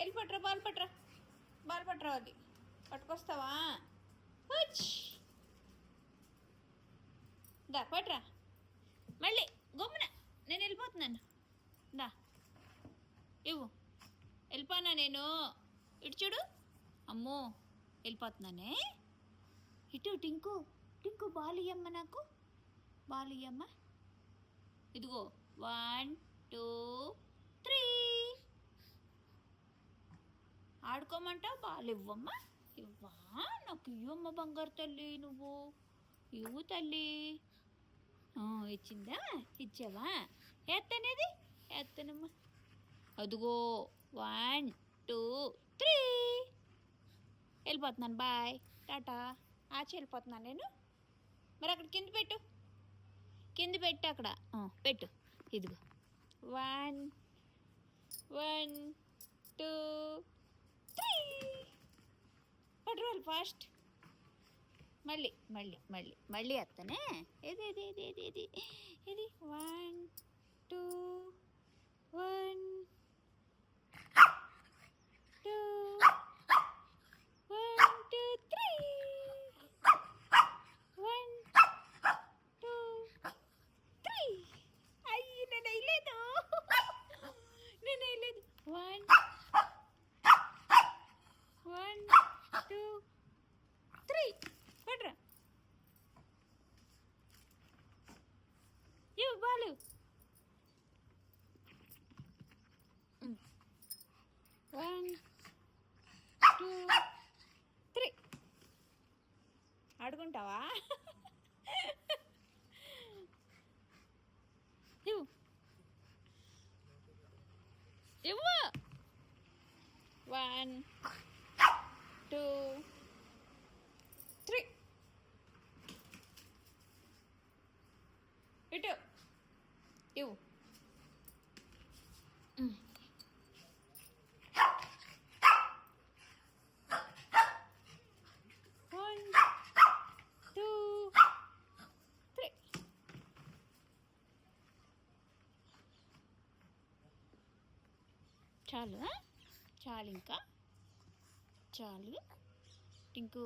వెళ్ళి పట్టరా, బాల్ పట్టరా, అది పట్టుకొస్తావా? దా పట్రా, మళ్ళీ గమ్మున నేను వెళ్ళిపోతున్నాను. దా ఇవ్వు, వెళ్ళిపోనా నేను. ఇటు చూడు, అమ్మో వెళ్ళిపోతున్నానే. ఇటు టింకు, టింకు బాల్ ఇయ్యమ్మ, నాకు బాల్ ఇయ్యమ్మ. ఇదిగో 1 2 3 ఆడుకోమంటావు, బాల్ ఇవ్వమ్మా. ఇవ్వా, నాకు ఇవ్వమ్మ బంగారు తల్లి, నువ్వు ఇవ్వు తల్లి. ఇచ్చిందా, ఇచ్చావా? ఎత్తనేది, ఎత్తనమ్మా. అదిగో 1 2 3 వెళ్ళిపోతున్నాను, బాయ్ టాటా. వెళ్ళిపోతున్నాను నేను. మరి అక్కడ కింద పెట్టు, కింద పెట్టు, అక్కడ పెట్టు. ఇదిగో 1 1 2 3 పట్టుకోవాలి ఫాస్ట్. మళ్ళీ మళ్ళీ మళ్ళీ మళ్ళీ వస్తానే. ఇది ఇది ఇది ఇది ఇది ఇది 1 2 1 2 1 2 3 1 2 3. అయ్యి నేను వేయలేదు, నేను వేయలేదు. 1 1 2 3 పట్రా. ఇవ్వు బాలు. 1 2 3 ఆడుకుంటావా? ఇవ్వు, ఇవ్వు. 1 2 3 ఇటు ఇవ్వు. 1 2 3 చాలు, చాలు, ఇంకా చాలు టింకు.